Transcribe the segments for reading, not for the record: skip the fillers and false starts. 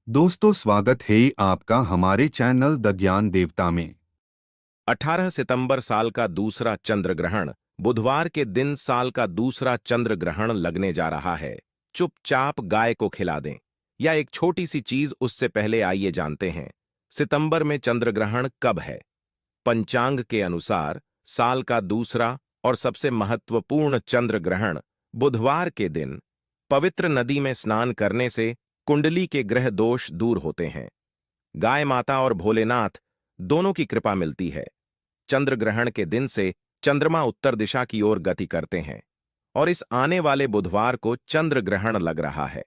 दोस्तों, स्वागत है आपका हमारे चैनल द ज्ञान देवता में। 18 सितंबर साल का दूसरा चंद्र ग्रहण, बुधवार के दिन साल का दूसरा चंद्र ग्रहण लगने जा रहा है। चुपचाप गाय को खिला दें, या एक छोटी सी चीज उससे पहले आइए जानते हैं, सितंबर में चंद्र ग्रहण कब है। पंचांग के अनुसार साल का दूसरा और सबसे महत्वपूर्ण चंद्र ग्रहण बुधवार के दिन पवित्र नदी में स्नान करने से कुंडली के ग्रह दोष दूर होते हैं। गाय माता और भोलेनाथ दोनों की कृपा मिलती है। चंद्र ग्रहण के दिन से चंद्रमा उत्तर दिशा की ओर गति करते हैं और इस आने वाले बुधवार को चंद्र ग्रहण लग रहा है।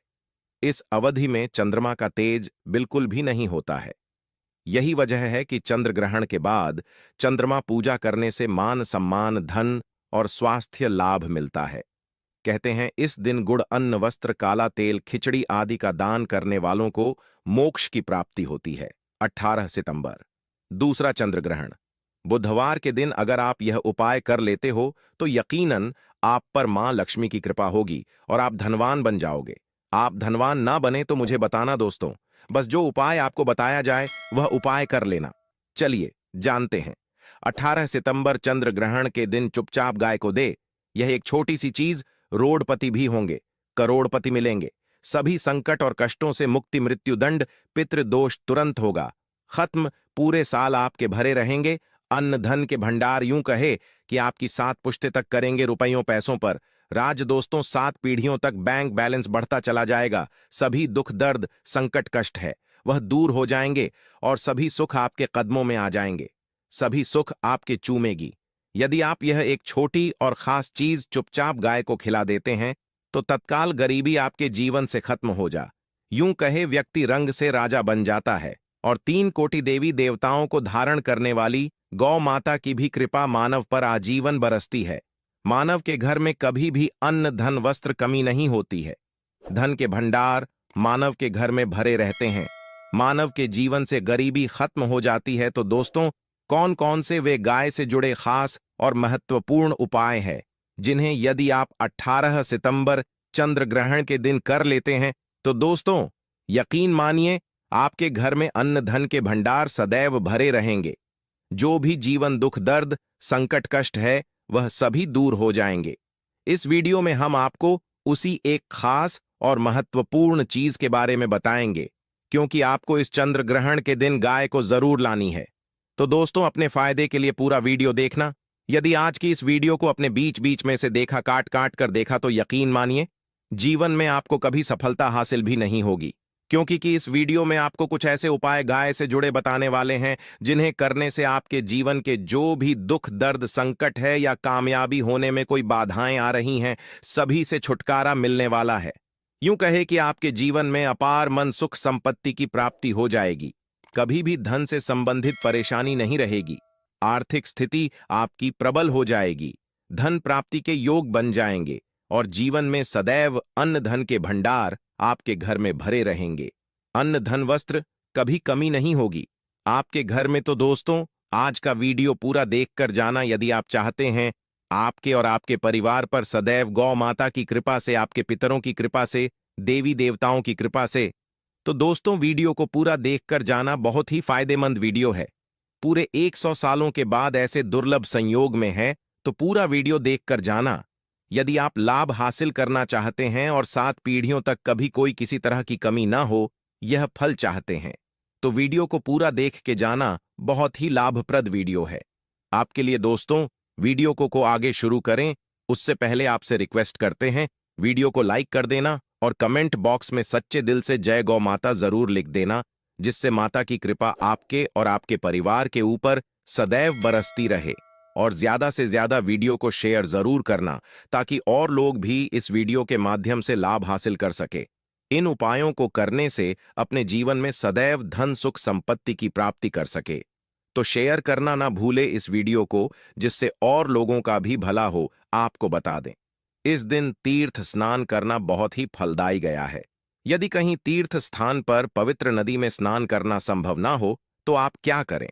इस अवधि में चंद्रमा का तेज बिल्कुल भी नहीं होता है। यही वजह है कि चंद्र ग्रहण के बाद चंद्रमा पूजा करने से मान सम्मान, धन और स्वास्थ्य लाभ मिलता है। कहते हैं इस दिन गुड़, अन्न, वस्त्र, काला तेल, खिचड़ी आदि का दान करने वालों को मोक्ष की प्राप्ति होती है। 18 सितंबर दूसरा चंद्र ग्रहण बुधवार के दिन अगर आप यह उपाय कर लेते हो तो यकीनन आप पर मां लक्ष्मी की कृपा होगी और आप धनवान बन जाओगे। आप धनवान ना बने तो मुझे बताना दोस्तों, बस जो उपाय आपको बताया जाए वह उपाय कर लेना। चलिए जानते हैं। 18 सितंबर चंद्र ग्रहण के दिन चुपचाप गाय को दे। यह एक छोटी सी चीज, रोडपति भी होंगे, करोड़पति मिलेंगे, सभी संकट और कष्टों से मुक्ति, मृत्युदंड, पितृदोष तुरंत होगा खत्म, पूरे साल आपके भरे रहेंगे। अन्न धन के भंडार, यूं कहे कि आपकी 7 पुश्ते तक करेंगे रुपयों पैसों पर राज दोस्तों। 7 पीढ़ियों तक बैंक बैलेंस बढ़ता चला जाएगा। सभी दुख, दर्द, संकट, कष्ट है वह दूर हो जाएंगे और सभी सुख आपके कदमों में आ जाएंगे। सभी सुख आपके चूमेगी। यदि आप यह एक छोटी और खास चीज चुपचाप गाय को खिला देते हैं तो तत्काल गरीबी आपके जीवन से खत्म हो जा, यूं कहे व्यक्ति रंग से राजा बन जाता है और 3 कोटि देवी देवताओं को धारण करने वाली गौ माता की भी कृपा मानव पर आजीवन बरसती है। मानव के घर में कभी भी अन्न, धन, वस्त्र कमी नहीं होती है। धन के भंडार मानव के घर में भरे रहते हैं। मानव के जीवन से गरीबी खत्म हो जाती है। तो दोस्तों, कौन कौन से वे गाय से जुड़े खास और महत्वपूर्ण उपाय हैं जिन्हें यदि आप 18 सितंबर चंद्र ग्रहण के दिन कर लेते हैं तो दोस्तों यकीन मानिए आपके घर में अन्न धन के भंडार सदैव भरे रहेंगे। जो भी जीवन दुख, दर्द, संकट, कष्ट है वह सभी दूर हो जाएंगे। इस वीडियो में हम आपको उसी एक खास और महत्वपूर्ण चीज के बारे में बताएंगे, क्योंकि आपको इस चंद्र ग्रहण के दिन गाय को जरूर लानी है। तो दोस्तों, अपने फायदे के लिए पूरा वीडियो देखना। यदि आज की इस वीडियो को अपने बीच बीच में से देखा, काट काट कर देखा, तो यकीन मानिए जीवन में आपको कभी सफलता हासिल भी नहीं होगी, क्योंकि कि इस वीडियो में आपको कुछ ऐसे उपाय गाय से जुड़े बताने वाले हैं जिन्हें करने से आपके जीवन के जो भी दुख, दर्द, संकट है या कामयाबी होने में कोई बाधाएं आ रही हैं, सभी से छुटकारा मिलने वाला है। यूं कहे कि आपके जीवन में अपार मन, सुख, संपत्ति की प्राप्ति हो जाएगी। कभी भी धन से संबंधित परेशानी नहीं रहेगी। आर्थिक स्थिति आपकी प्रबल हो जाएगी। धन प्राप्ति के योग बन जाएंगे और जीवन में सदैव अन्न धन के भंडार आपके घर में भरे रहेंगे। अन्न धन वस्त्र कभी कमी नहीं होगी आपके घर में। तो दोस्तों, आज का वीडियो पूरा देखकर जाना यदि आप चाहते हैं आपके और आपके परिवार पर सदैव गौ माता की कृपा से, आपके पितरों की कृपा से, देवी देवताओं की कृपा से। तो दोस्तों, वीडियो को पूरा देखकर जाना, बहुत ही फायदेमंद वीडियो है। पूरे 100 सालों के बाद ऐसे दुर्लभ संयोग में है, तो पूरा वीडियो देखकर जाना। यदि आप लाभ हासिल करना चाहते हैं और 7 पीढ़ियों तक कभी कोई किसी तरह की कमी ना हो, यह फल चाहते हैं, तो वीडियो को पूरा देख के जाना। बहुत ही लाभप्रद वीडियो है आपके लिए। दोस्तों, वीडियो को आगे शुरू करें उससे पहले आपसे रिक्वेस्ट करते हैं, वीडियो को लाइक कर देना और कमेंट बॉक्स में सच्चे दिल से जय गौ माता जरूर लिख देना, जिससे माता की कृपा आपके और आपके परिवार के ऊपर सदैव बरसती रहे। और ज्यादा से ज्यादा वीडियो को शेयर जरूर करना, ताकि और लोग भी इस वीडियो के माध्यम से लाभ हासिल कर सके। इन उपायों को करने से अपने जीवन में सदैव धन, सुख, संपत्ति की प्राप्ति कर सके। तो शेयर करना ना भूले इस वीडियो को, जिससे और लोगों का भी भला हो। आपको बता दें, इस दिन तीर्थ स्नान करना बहुत ही फलदायी गया है। यदि कहीं तीर्थ स्थान पर पवित्र नदी में स्नान करना संभव ना हो तो आप क्या करें,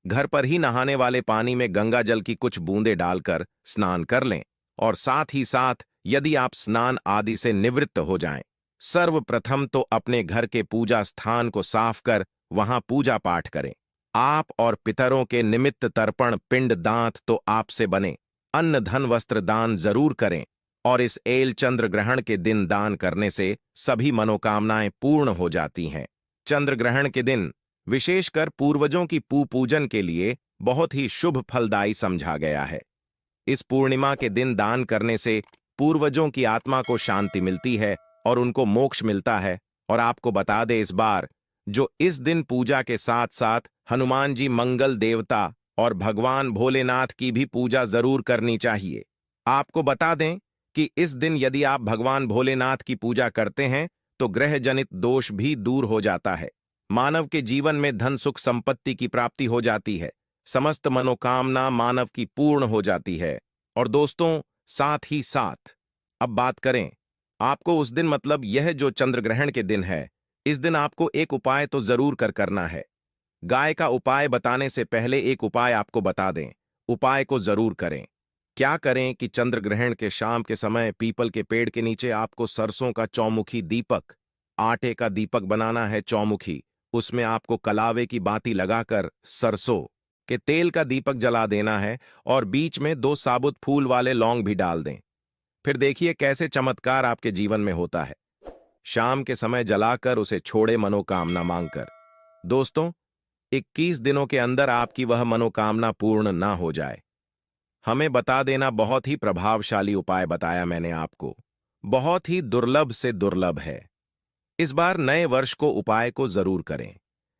घर पर ही नहाने वाले पानी में गंगा जल की कुछ बूंदें डालकर स्नान कर लें। और साथ ही साथ यदि आप स्नान आदि से निवृत्त हो जाएं सर्वप्रथम तो अपने घर के पूजा स्थान को साफ कर वहां पूजा पाठ करें। आप और पितरों के निमित्त तर्पण पिंड दांत तो आपसे बने, अन्न धन वस्त्र दान जरूर करें, और इस एल चंद्र ग्रहण के दिन दान करने से सभी मनोकामनाएं पूर्ण हो जाती हैं। चंद्र ग्रहण के दिन विशेषकर पूर्वजों की पूजन के लिए बहुत ही शुभ फलदायी समझा गया है। इस पूर्णिमा के दिन दान करने से पूर्वजों की आत्मा को शांति मिलती है और उनको मोक्ष मिलता है। और आपको बता दे इस बार, जो इस दिन पूजा के साथ साथ हनुमान जी मंगल देवता और भगवान भोलेनाथ की भी पूजा जरूर करनी चाहिए। आपको बता दें कि इस दिन यदि आप भगवान भोलेनाथ की पूजा करते हैं तो ग्रह जनित दोष भी दूर हो जाता है, मानव के जीवन में धन सुख संपत्ति की प्राप्ति हो जाती है, समस्त मनोकामना मानव की पूर्ण हो जाती है। और दोस्तों, साथ ही साथ अब बात करें आपको उस दिन, मतलब यह जो चंद्र ग्रहण के दिन है, इस दिन आपको एक उपाय तो जरूर करना है। गाय का उपाय बताने से पहले एक उपाय आपको बता दें, उपाय को जरूर करें। क्या करें कि चंद्र ग्रहण के शाम के समय पीपल के पेड़ के नीचे आपको सरसों का चौमुखी दीपक, आटे का दीपक बनाना है चौमुखी, उसमें आपको कलावे की बाती लगाकर सरसों के तेल का दीपक जला देना है और बीच में 2 साबुत फूल वाले लौंग भी डाल दें। फिर देखिए कैसे चमत्कार आपके जीवन में होता है। शाम के समय जलाकर उसे छोड़े मनोकामना मांगकर। दोस्तों, 21 दिनों के अंदर आपकी वह मनोकामना पूर्ण ना हो जाए, हमें बता देना। बहुत ही प्रभावशाली उपाय बताया मैंने आपको, बहुत ही दुर्लभ से दुर्लभ है। इस बार नए वर्ष को उपाय को जरूर करें।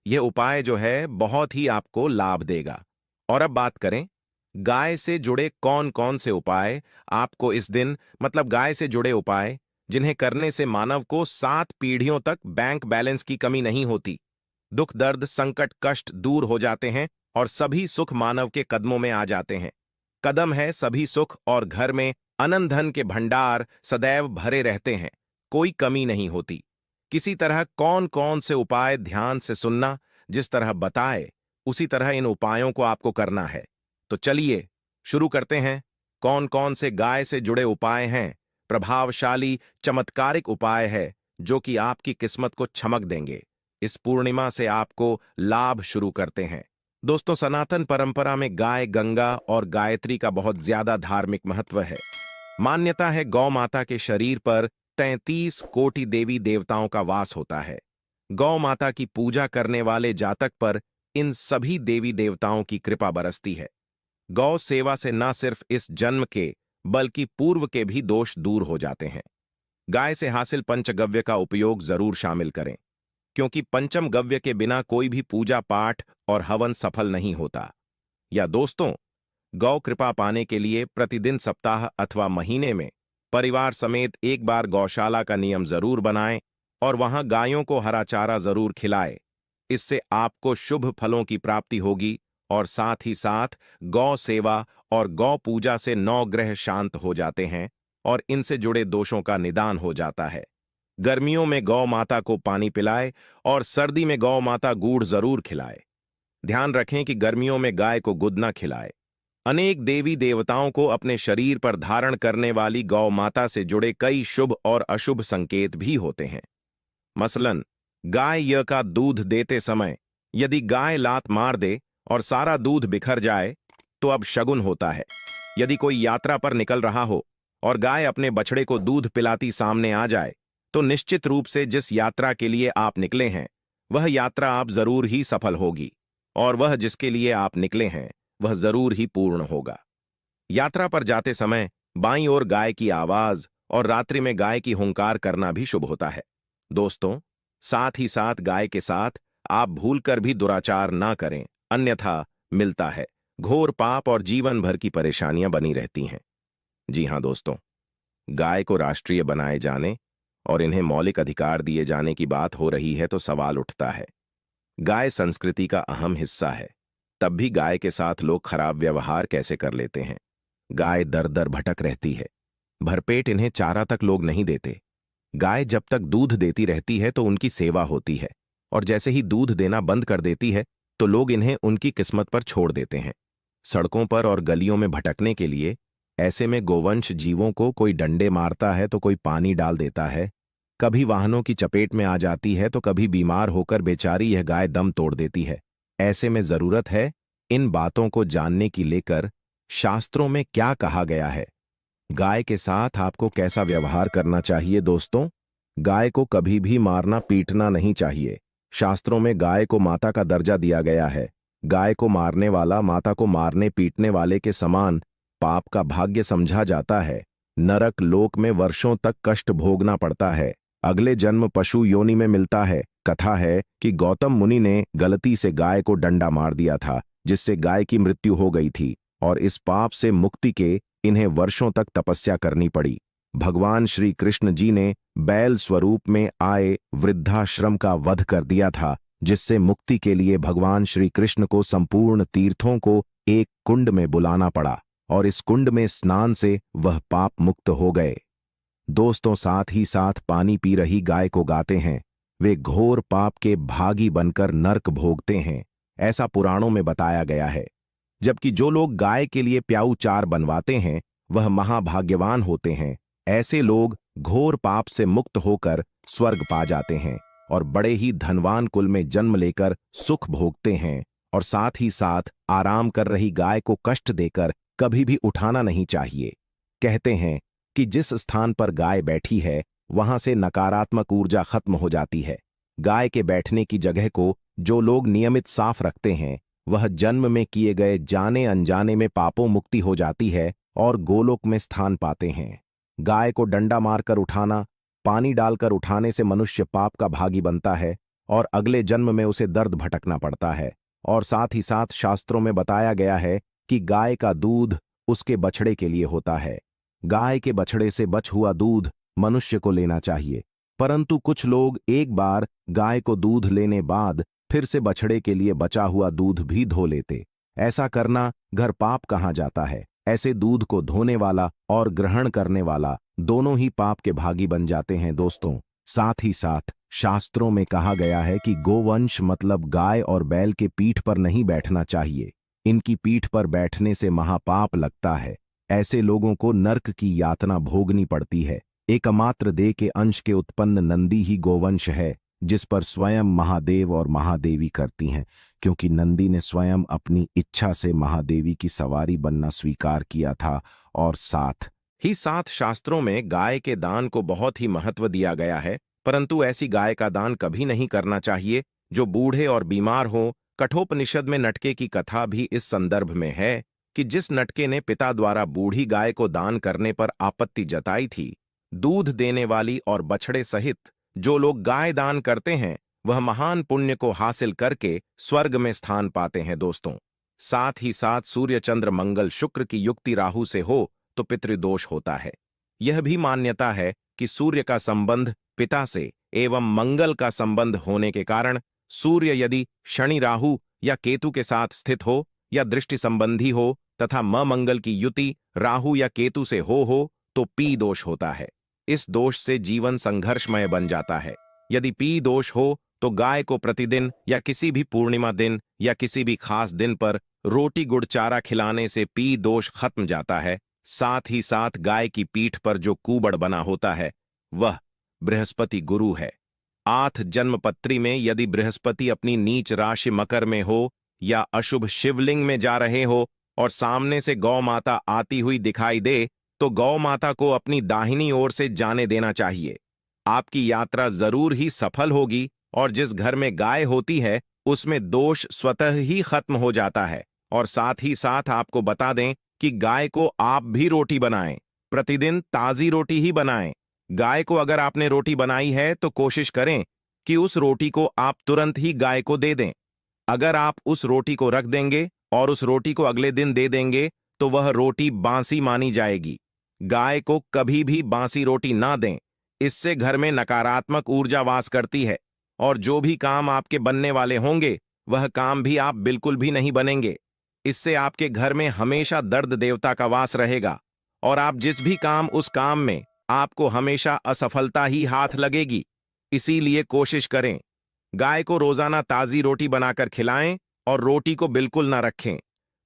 यह उपाय जो है बहुत ही आपको लाभ देगा। और अब बात करें गाय से जुड़े कौन कौन से उपाय आपको इस दिन, मतलब गाय से जुड़े उपाय जिन्हें करने से मानव को 7 पीढ़ियों तक बैंक बैलेंस की कमी नहीं होती, दुख दर्द संकट कष्ट दूर हो जाते हैं और सभी सुख मानव के कदमों में आ जाते हैं। कदम है सभी सुख और घर में अनंत धन के भंडार सदैव भरे रहते हैं, कोई कमी नहीं होती। किसी तरह कौन कौन से उपाय ध्यान से सुनना, जिस तरह बताए उसी तरह इन उपायों को आपको करना है। तो चलिए शुरू करते हैं। कौन कौन से गाय से जुड़े उपाय हैं, प्रभावशाली चमत्कारिक उपाय है जो कि आपकी किस्मत को चमक देंगे। इस पूर्णिमा से आपको लाभ शुरू करते हैं। दोस्तों, सनातन परंपरा में गाय गंगा और गायत्री का बहुत ज्यादा धार्मिक महत्व है। मान्यता है गौ माता के शरीर पर 33 कोटि देवी देवताओं का वास होता है। गौ माता की पूजा करने वाले जातक पर इन सभी देवी देवताओं की कृपा बरसती है। गौ सेवा से न सिर्फ इस जन्म के बल्कि पूर्व के भी दोष दूर हो जाते हैं। गाय से हासिल पंचगव्य का उपयोग जरूर शामिल करें, क्योंकि पंचम गव्य के बिना कोई भी पूजा पाठ और हवन सफल नहीं होता। या दोस्तों, गौ कृपा पाने के लिए प्रतिदिन सप्ताह अथवा महीने में परिवार समेत एक बार गौशाला का नियम जरूर बनाएं और वहां गायों को हरा चारा जरूर खिलाएं। इससे आपको शुभ फलों की प्राप्ति होगी और साथ ही साथ गौ सेवा और गौ पूजा से 9 ग्रह शांत हो जाते हैं और इनसे जुड़े दोषों का निदान हो जाता है। गर्मियों में गौ माता को पानी पिलाए और सर्दी में गौ माता गुड़ जरूर खिलाए। ध्यान रखें कि गर्मियों में गाय को गुद न खिलाए। अनेक देवी देवताओं को अपने शरीर पर धारण करने वाली गौ माता से जुड़े कई शुभ और अशुभ संकेत भी होते हैं। मसलन, गाय य का दूध देते समय यदि गाय लात मार दे और सारा दूध बिखर जाए तो अब शगुन होता है। यदि कोई यात्रा पर निकल रहा हो और गाय अपने बछड़े को दूध पिलाती सामने आ जाए तो निश्चित रूप से जिस यात्रा के लिए आप निकले हैं वह यात्रा आप जरूर ही सफल होगी और वह जिसके लिए आप निकले हैं वह जरूर ही पूर्ण होगा। यात्रा पर जाते समय बाईं ओर गाय की आवाज और रात्रि में गाय की हुंकार करना भी शुभ होता है। दोस्तों, साथ ही साथ गाय के साथ आप भूलकर भी दुराचार ना करें, अन्यथा मिलता है घोर पाप और जीवन भर की परेशानियां बनी रहती हैं। जी हां दोस्तों, गाय को राष्ट्रीय बनाए जाने और इन्हें मौलिक अधिकार दिए जाने की बात हो रही है तो सवाल उठता है, गाय संस्कृति का अहम हिस्सा है, तब भी गाय के साथ लोग खराब व्यवहार कैसे कर लेते हैं। गाय दर दर भटक रहती है, भरपेट इन्हें चारा तक लोग नहीं देते। गाय जब तक दूध देती रहती है तो उनकी सेवा होती है और जैसे ही दूध देना बंद कर देती है तो लोग इन्हें उनकी किस्मत पर छोड़ देते हैं, सड़कों पर और गलियों में भटकने के लिए। ऐसे में गोवंश जीवों को कोई डंडे मारता है तो कोई पानी डाल देता है, कभी वाहनों की चपेट में आ जाती है तो कभी बीमार होकर बेचारी यह गाय दम तोड़ देती है। ऐसे में जरूरत है इन बातों को जानने की लेकर शास्त्रों में क्या कहा गया है, गाय के साथ आपको कैसा व्यवहार करना चाहिए। दोस्तों, गाय को कभी भी मारना पीटना नहीं चाहिए। शास्त्रों में गाय को माता का दर्जा दिया गया है। गाय को मारने वाला माता को मारने पीटने वाले के समान पाप का भाग्य समझा जाता है। नरक लोक में वर्षों तक कष्ट भोगना पड़ता है। अगले जन्म पशु योनि में मिलता है। कथा है कि गौतम मुनि ने गलती से गाय को डंडा मार दिया था, जिससे गाय की मृत्यु हो गई थी, और इस पाप से मुक्ति के इन्हें वर्षों तक तपस्या करनी पड़ी। भगवान श्री कृष्ण जी ने बैल स्वरूप में आए वृद्धाश्रम का वध कर दिया था, जिससे मुक्ति के लिए भगवान श्री कृष्ण को संपूर्ण तीर्थों को एक कुंड में बुलाना पड़ा, और इस कुंड में स्नान से वह पाप मुक्त हो गए। दोस्तों, साथ ही साथ पानी पी रही गाय को गाते हैं, वे घोर पाप के भागी बनकर नर्क भोगते हैं, ऐसा पुराणों में बताया गया है। जबकि जो लोग गाय के लिए प्याऊ चार बनवाते हैं वह महाभाग्यवान होते हैं। ऐसे लोग घोर पाप से मुक्त होकर स्वर्ग पा जाते हैं और बड़े ही धनवान कुल में जन्म लेकर सुख भोगते हैं। और साथ ही साथ आराम कर रही गाय को कष्ट देकर कभी भी उठाना नहीं चाहिए। कहते हैं कि जिस स्थान पर गाय बैठी है वहां से नकारात्मक ऊर्जा खत्म हो जाती है। गाय के बैठने की जगह को जो लोग नियमित साफ रखते हैं वह जन्म में किए गए जाने अनजाने में पापों मुक्ति हो जाती है और गोलोक में स्थान पाते हैं। गाय को डंडा मारकर उठाना, पानी डालकर उठाने से मनुष्य पाप का भागी बनता है और अगले जन्म में उसे दर्द भटकना पड़ता है। और साथ ही साथ शास्त्रों में बताया गया है कि गाय का दूध उसके बछड़े के लिए होता है। गाय के बछड़े से बच हुआ दूध मनुष्य को लेना चाहिए, परंतु कुछ लोग एक बार गाय को दूध लेने बाद फिर से बछड़े के लिए बचा हुआ दूध भी धो लेते। ऐसा करना घर पाप कहा जाता है। ऐसे दूध को धोने वाला और ग्रहण करने वाला दोनों ही पाप के भागी बन जाते हैं। दोस्तों, साथ ही साथ शास्त्रों में कहा गया है कि गोवंश मतलब गाय और बैल के पीठ पर नहीं बैठना चाहिए। इनकी पीठ पर बैठने से महापाप लगता है। ऐसे लोगों को नर्क की यातना भोगनी पड़ती है। एकमात्र देह के अंश के उत्पन्न नंदी ही गोवंश है, जिस पर स्वयं महादेव और महादेवी करती हैं, क्योंकि नंदी ने स्वयं अपनी इच्छा से महादेवी की सवारी बनना स्वीकार किया था। और साथ ही साथ शास्त्रों में गाय के दान को बहुत ही महत्व दिया गया है, परंतु ऐसी गाय का दान कभी नहीं करना चाहिए जो बूढ़े और बीमार हो। कठोपनिषद में नटके की कथा भी इस संदर्भ में है कि जिस नटके ने पिता द्वारा बूढ़ी गाय को दान करने पर आपत्ति जताई थी, दूध देने वाली और बछड़े सहित जो लोग गाय दान करते हैं वह महान पुण्य को हासिल करके स्वर्ग में स्थान पाते हैं। दोस्तों, साथ ही साथ सूर्य चंद्र मंगल शुक्र की युक्ति राहु से हो तो पितृदोष होता है। यह भी मान्यता है कि सूर्य का संबंध पिता से एवं मंगल का संबंध होने के कारण सूर्य यदि शनि राहु या केतु के साथ स्थित हो या दृष्टि संबंधी हो तथा मंगल की युति राहु या केतु से हो तो पी दोष होता है। इस दोष से जीवन संघर्षमय बन जाता है। यदि पी दोष हो तो गाय को प्रतिदिन या किसी भी पूर्णिमा दिन या किसी भी खास दिन पर रोटी गुड़ चारा खिलाने से पी दोष खत्म जाता है। साथ ही साथ गाय की पीठ पर जो कूबड़ बना होता है वह बृहस्पति गुरु है। आठ जन्मपत्री में यदि बृहस्पति अपनी नीच राशि मकर में हो या अशुभ शिवलिंग में जा रहे हो और सामने से गौ माता आती हुई दिखाई दे तो गौ माता को अपनी दाहिनी ओर से जाने देना चाहिए। आपकी यात्रा जरूर ही सफल होगी और जिस घर में गाय होती है उसमें दोष स्वतः ही खत्म हो जाता है। और साथ ही साथ आपको बता दें कि गाय को आप भी रोटी बनाएं, प्रतिदिन ताजी रोटी ही बनाएं। गाय को अगर आपने रोटी बनाई है तो कोशिश करें कि उस रोटी को आप तुरंत ही गाय को दे दें। अगर आप उस रोटी को रख देंगे और उस रोटी को अगले दिन दे देंगे तो वह रोटी बासी मानी जाएगी। गाय को कभी भी बासी रोटी ना दें, इससे घर में नकारात्मक ऊर्जा वास करती है और जो भी काम आपके बनने वाले होंगे वह काम भी आप बिल्कुल भी नहीं बनेंगे। इससे आपके घर में हमेशा दर्द देवता का वास रहेगा और आप जिस भी काम उस काम में आपको हमेशा असफलता ही हाथ लगेगी। इसीलिए कोशिश करें गाय को रोजाना ताजी रोटी बनाकर खिलाएं और रोटी को बिल्कुल ना रखें।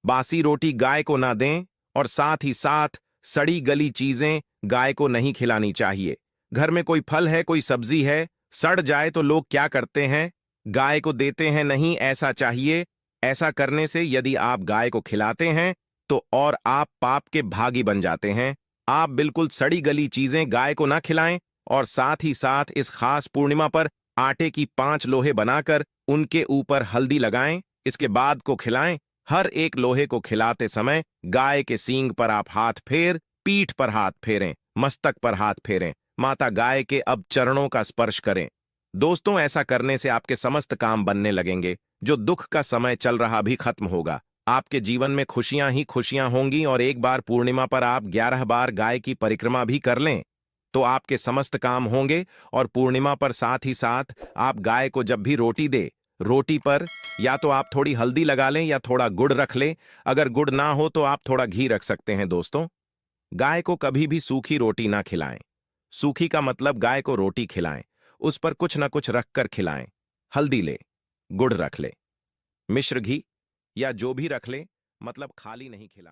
बासी रोटी गाय को ना दें और साथ ही साथ सड़ी गली चीजें गाय को नहीं खिलानी चाहिए। घर में कोई फल है, कोई सब्जी है, सड़ जाए तो लोग क्या करते हैं? गाय को देते हैं। नहीं ऐसा चाहिए। ऐसा करने से यदि आप गाय को खिलाते हैं तो और आप पाप के भागी बन जाते हैं। आप बिल्कुल सड़ी गली चीजें गाय को ना खिलाएं और साथ ही साथ इस खास पूर्णिमा पर आटे की 5 लोहे बनाकर उनके ऊपर हल्दी लगाएं। इसके बाद को खिलाएं। हर एक लोहे को खिलाते समय गाय के सींग पर आप हाथ फेर, पीठ पर हाथ फेरें, मस्तक पर हाथ फेरें, माता गाय के अब चरणों का स्पर्श करें। दोस्तों, ऐसा करने से आपके समस्त काम बनने लगेंगे। जो दुख का समय चल रहा भी खत्म होगा। आपके जीवन में खुशियां ही खुशियां होंगी। और एक बार पूर्णिमा पर आप 11 बार गाय की परिक्रमा भी कर लें तो आपके समस्त काम होंगे। और पूर्णिमा पर साथ ही साथ आप गाय को जब भी रोटी दे, रोटी पर या तो आप थोड़ी हल्दी लगा लें या थोड़ा गुड़ रख लें। अगर गुड़ ना हो तो आप थोड़ा घी रख सकते हैं। दोस्तों, गाय को कभी भी सूखी रोटी ना खिलाएं। सूखी का मतलब गाय को रोटी खिलाएं, उस पर कुछ ना कुछ रखकर खिलाएं। हल्दी ले, गुड़ रख ले, मिश्र घी या जो भी रख ले, मतलब खाली नहीं खिलाएं।